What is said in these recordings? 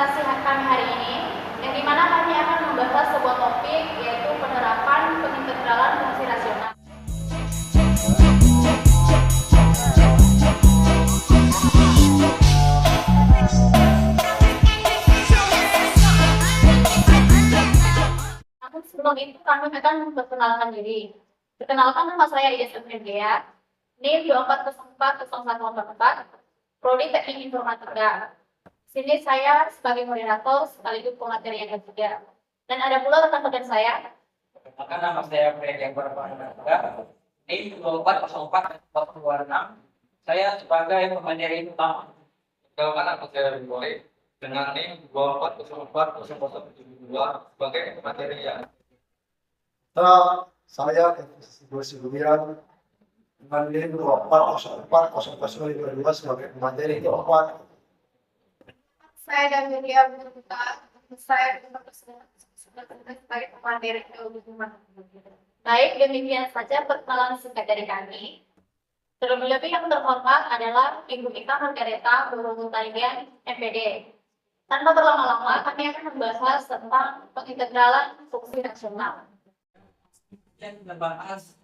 presentasi kami hari ini, yang dimana kami akan membahas sebuah topik, yaitu penerapan pengintegralan fungsi rasional. Namun sebelum itu kami akan memperkenalkan diri. Perkenalkan, nama saya Iyas Efendia, NIM 24040144, Prodi Teknik Informatika. Sini saya sebagai moderator sekaligus pemateri yang ketiga. Dan ada pula rekan-rekan saya. Maka nama saya Freddy Akbar Panaga, NIM 240446. Saya sebagai pemateri utama. Perkenalkan nama saya Boy dengan NIM 24040072 sebagai materi yang. Saya Gus Gumiran dengan NIM 24040052 sebagai materi keempat. Saya dan Miriam Buta, saya sebagai pemateri keumuman. Baik, demikian saja perkenalan singkat dari kami. Terlebih lebih yang terhormat adalah Ibu Ika Margareta Burungutarian MPD. Tanpa berlama-lama, kami akan membahas tentang pengintegralan fungsi rasional. Yang membahas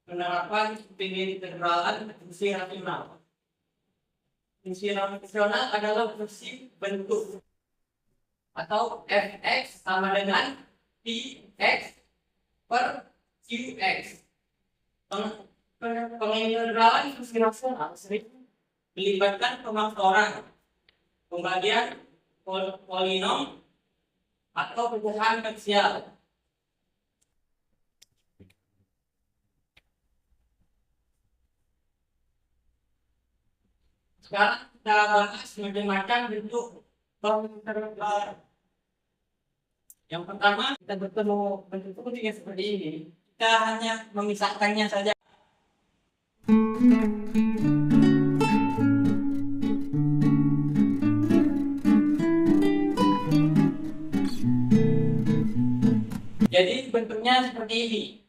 penerapan pengintegralan fungsi rasional. Fungsi rasional adalah fungsi bentuk atau fx sama dengan px per qx. Pengintegralan fungsi rasional sering melibatkan pemfaktoran, pembagian polinom atau pecahan parsial. Sekarang kita bahas macam-macam bentuk pengintegralan. Yang pertama, kita bertemu bentuk fungsi yang seperti ini. Kita hanya memisahkannya saja. Jadi bentuknya seperti ini.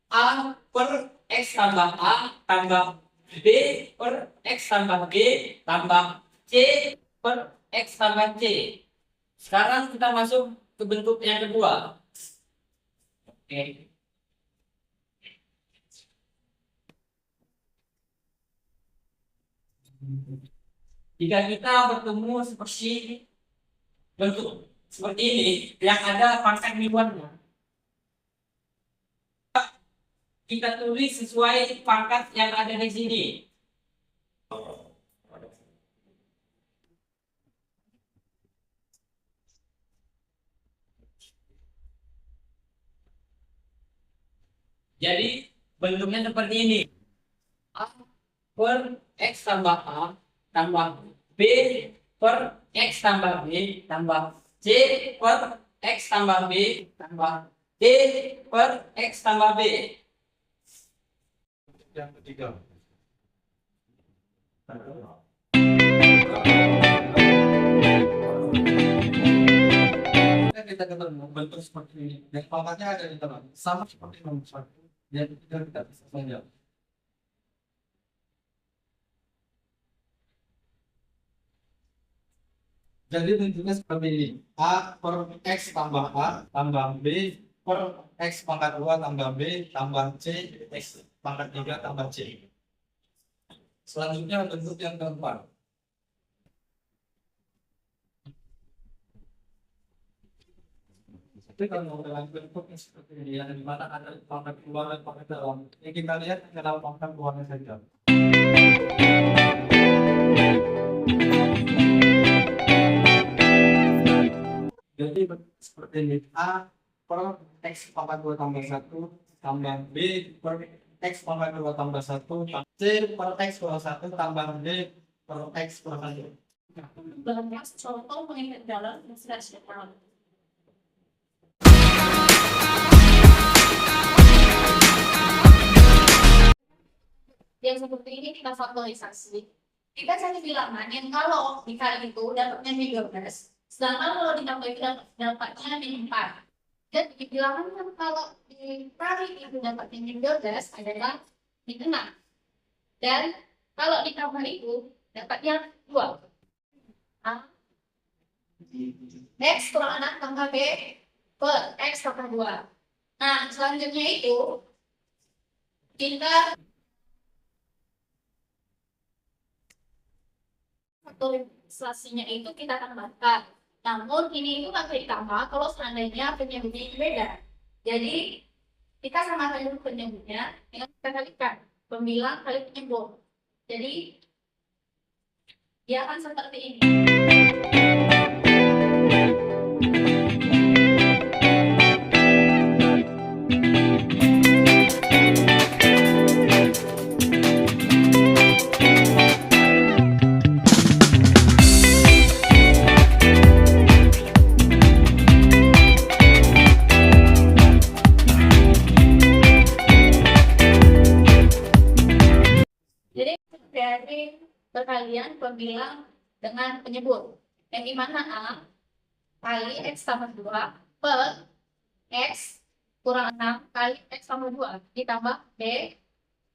A per X tambah A tambah B per X tambah B tambah C per X tambah C. Sekarang kita masuk ke bentuk yang kedua. Oke. Jika kita bertemu seperti bentuk seperti ini yang ada pangkat di luarnya, kita tulis sesuai pangkat yang ada di sini. Jadi bentuknya seperti ini. A per X tambah A tambah B per X tambah B tambah C per X tambah B tambah D per X tambah B. Yang ketiga. Kita ketemu bentuk seperti ini dan pangkatnya ada di tengah, sama seperti nomor 1 dan kita bisa saja. Jadi bentuknya seperti ini. A per X tambah A tambah B per X pangkat 2 tambah B tambah C X pangkat 3 tambah C. Selanjutnya bentuk yang keempat. Tapi kalau dalam bentuk seperti ini yang dimana ada pangkat luar dan pangkat dalam, yang kita lihat adalah pangkat luarnya saja. Jadi seperti ini. A per X pangkat 2 tambah 1 tambah B per X pangkat 2 tambah 1 C per X per 1 tambah D per X per 1. Bahas contoh pengintegralan fungsi rasional. Yang seperti ini kita faktorisasi. Kita cari bilangan yang kalau dikali itu dapatnya 13, sedangkan kalau ditambah dapatnya min 4. Dan bilangan kan kalau dikali itu dapatnya 13 adalah min 6. Dan kalau ditambah itu dapatnya 2. A X kurang 6 tambah B per X tambah 2. Nah, selanjutnya itu kita faktorisasinya itu kita tambahkan. Namun ini itu nggak bisa ditambah kalau seandainya penyebutnya itu beda. Jadi kita samakan dulu penyebutnya dengan kita kalikan pembilang kali penyebut. Jadi dia akan seperti ini. Jadi dari perkalian pembilang dengan penyebut, yang dimana A kali X tambah 2 per X kurang 6 kali X tambah 2 ditambah B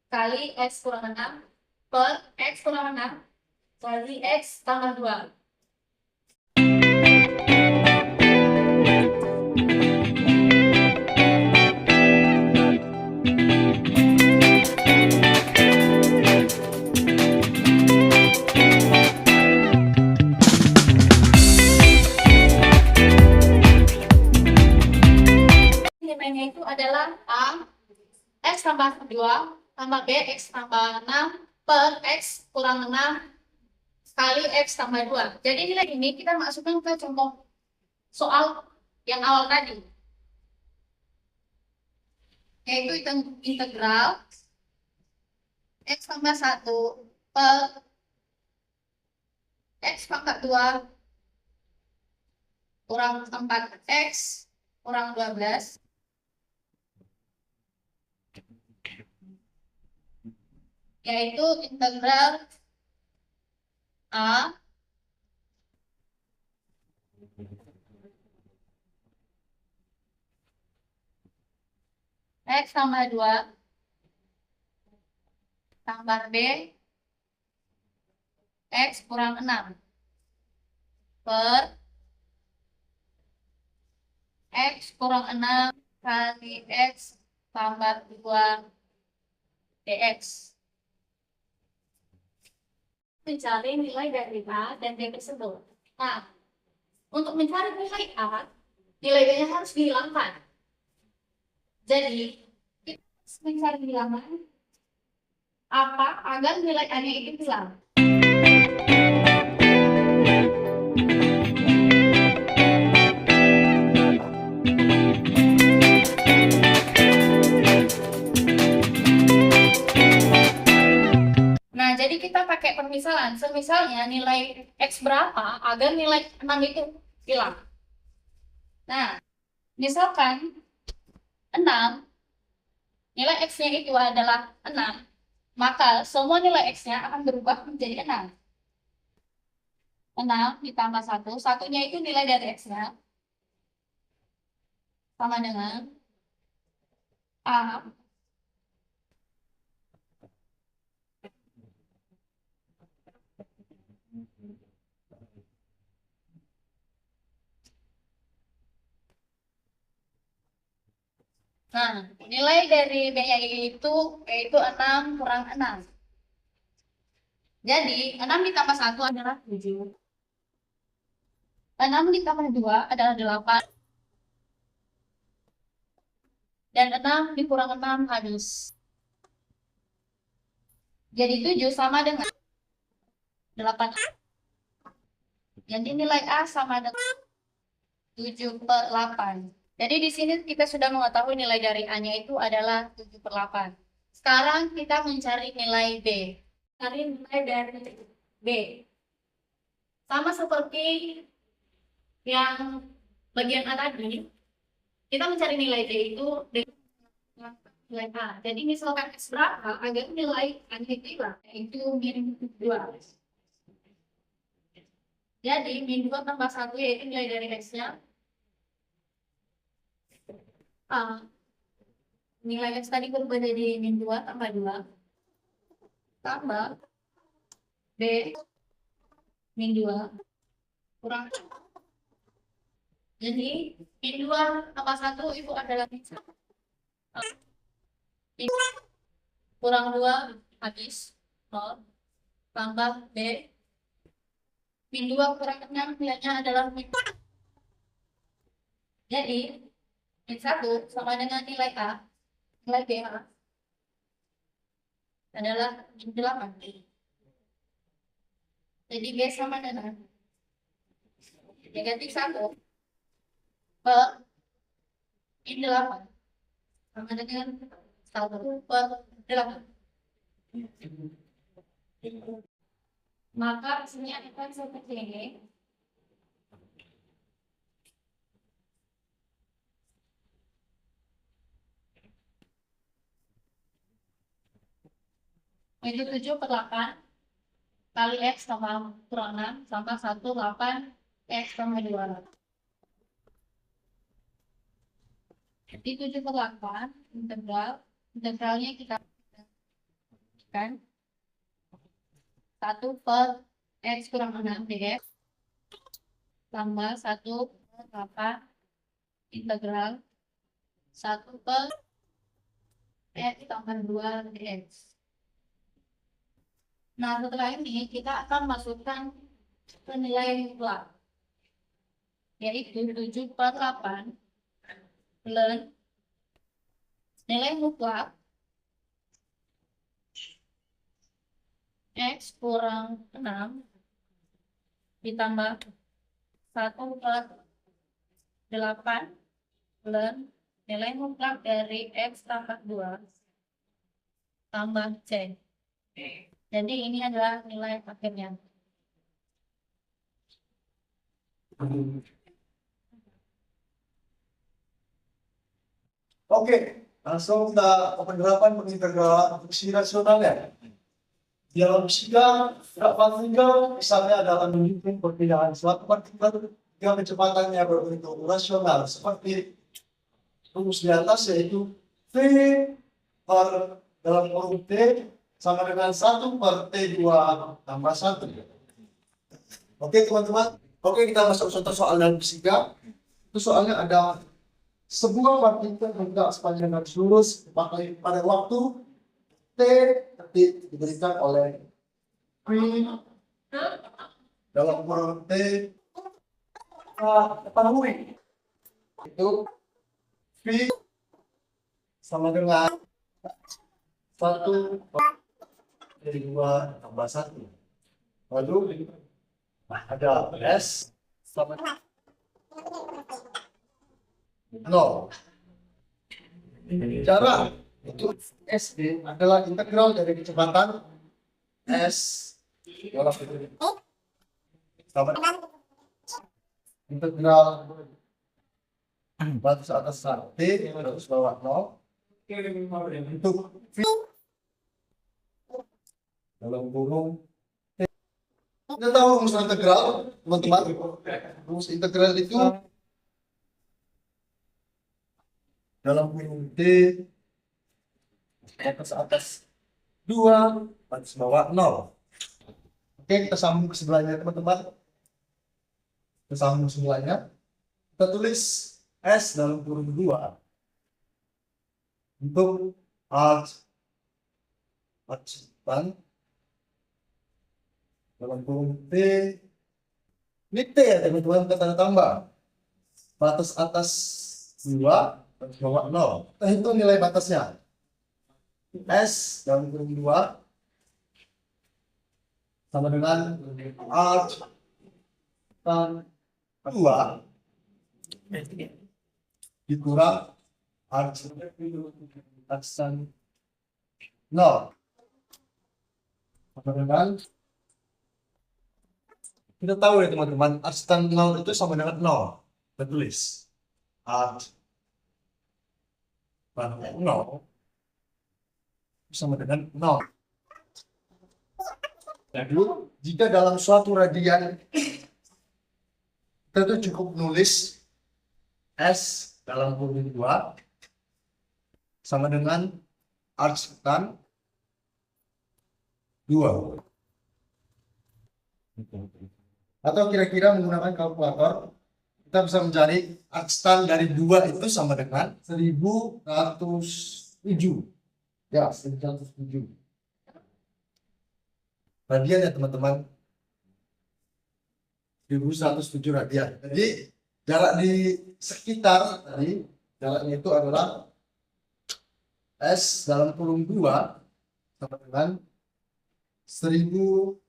kali X kurang 6 per X kurang 6 kali X tambah 2. Nilainya itu adalah A X tambah 2 tambah B X tambah 6 per X kurang 6 kali X tambah 2. Jadi nilai ini kita masukkan ke contoh soal yang awal tadi, yaitu integral X tambah 1 per X pangkat 2 kurang 4X kurang 12 yaitu integral A X tambah 2 tambah B X kurang 6 per X kurang 6 kali X tambah 2 dx. Mencari nilai dari A dan B tersebut. Nah, untuk mencari nilai A, nilai B-nya harus dihilangkan. Jadi, kita harus mencari bilangan apa agar nilai A-nya itu hilang. Nah, jadi kita pakai permisalan. Semisalnya nilai X berapa agar nilai 6 itu hilang. Nah, misalkan 6, nilai X-nya itu adalah 6, maka semua nilai X-nya akan berubah menjadi 6. 6 ditambah 1, satunya itu nilai dari X-nya, sama dengan A Nah, nilai dari B-nya itu yaitu 6 kurang 6. Jadi, 6 ditambah 1 adalah 7. 6 ditambah 2 adalah 8. Dan 6 dikurang 6 habis. Jadi 7 sama dengan 8. Jadi nilai A sama dengan 7 per 8. Jadi di sini kita sudah mengetahui nilai dari A-nya itu adalah 7 per 8. Sekarang kita mencari nilai B. Cari nilai dari B. Sama seperti yang bagian A tadi, kita mencari nilai B itu dengan nilai A. Jadi misalkan X berapa agar nilai A-nya itu hilang, yaitu min 2. Jadi min 2 tambah 1 yaitu nilai dari X-nya. Nilai X tadi berubah dari min 2 tambah 2 tambah B min 2 kurang Jadi min 2 tambah 1 itu adalah min 1. Kurang 2 habis 0 tambah B. Min 2 kurang 6 nilainya adalah min 1. Jadi min 1 sama dengan nilai A, nilai B A adalah min 8. Jadi B sama dengan negatif 1 per min 8 sama dengan 1 per 8. Maka hasilnya akan seperti ini. Itu 7 per 8 kali X tambah kurang 6 tambah 1, 8 X tambah 2. Jadi 7 per 8 integralnya kita kan 1 per X kurang 6 dx tambah 1 per 8 integral 1 per X tambah 2 dx. Nah, setelah ini kita akan masukkan nilai mutlak, yaitu 7 per 8 plus nilai mutlak X kurang 6 ditambah 1 per 8 plus nilai mutlak dari X tambah 2 tambah C. Jadi ini adalah nilai akhirnya. Oke, langsung kita penerapan pengintegralan fungsi rasional ya. Di dalam fisika, gerakan tunggal misalnya adalah menunjukkan perpindahan suatu partikel yang kecepatannya berbentuk rasional seperti rumus di atas, yaitu V per dalam kurung T sama dengan 1 per T2 tambah 1. Oke teman-teman, oke kita masuk contoh soal dalam fisika. Itu soalnya ada sebuah partikel bergerak sepanjang garis lurus pada waktu T diberikan oleh V dalam kurung T itu V sama dengan 1 dari 2 tambah 1. Lalu ada S sama 0. Cara itu SD adalah integral dari kecepatan S sama integral batas atas T terus bawah 0 untuk V dalam kurung T. Kita tahu rumus integral, teman-teman. Rumus integral itu dalam kurung T batas atas 2 batas bawah 0. Oke, kita sambung ke sebelahnya teman-teman. Kita sambung sebelahnya. Kita tulis S dalam kurung 2 untuk Archetan dalam kurung T. Ini T ya teman-teman, kita tanda tambah. Batas atas 2 batas bawah 0. Kita hitung nilai batasnya. S dalam kurung 2 sama dengan Archetan 2 dikurang Archetan 0 sama dengan, kita tahu ya teman-teman, Archetan 0 itu sama dengan 0. Kita tulis Archetan 0 sama dengan 0. Jadi, jika dalam suatu radian kita tuh cukup nulis S dalam kurung 2 sama dengan Archetan 2. Atau kira-kira menggunakan kalkulator kita bisa mencari arstan dari 2 itu sama dengan 1107. Ya, 1107. Radian ya teman-teman. 1107 radian. Jadi jarak di sekitar tadi, jaraknya itu adalah S dalam kurung 2 sama dengan 1107.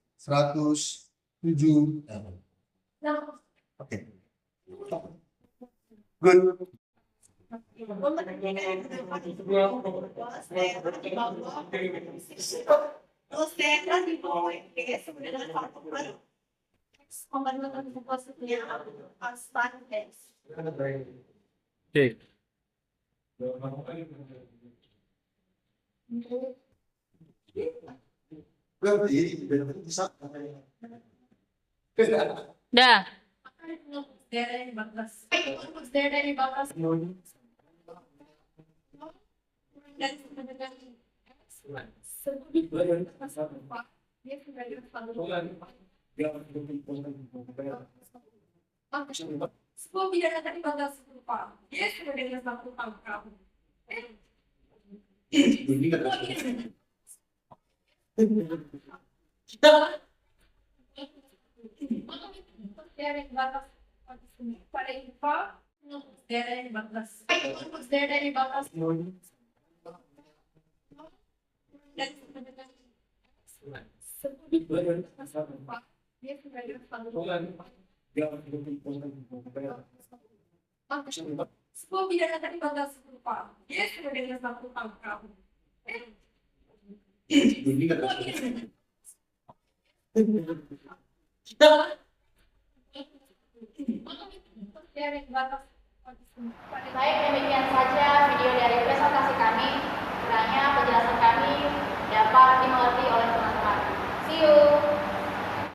Oke. Good. Oke. Berarti bisa. Dah. Semua bidang tadi bangga serupa. Dia sudah dengan satu tangkap. Dari batas pada info, dari batas, dari batas. Dan dia sudah dengan satu semua bidang tadi bangga serupa. Dia sudah dengan satu tangkap. Dari batas. Baik, demikian saja video dari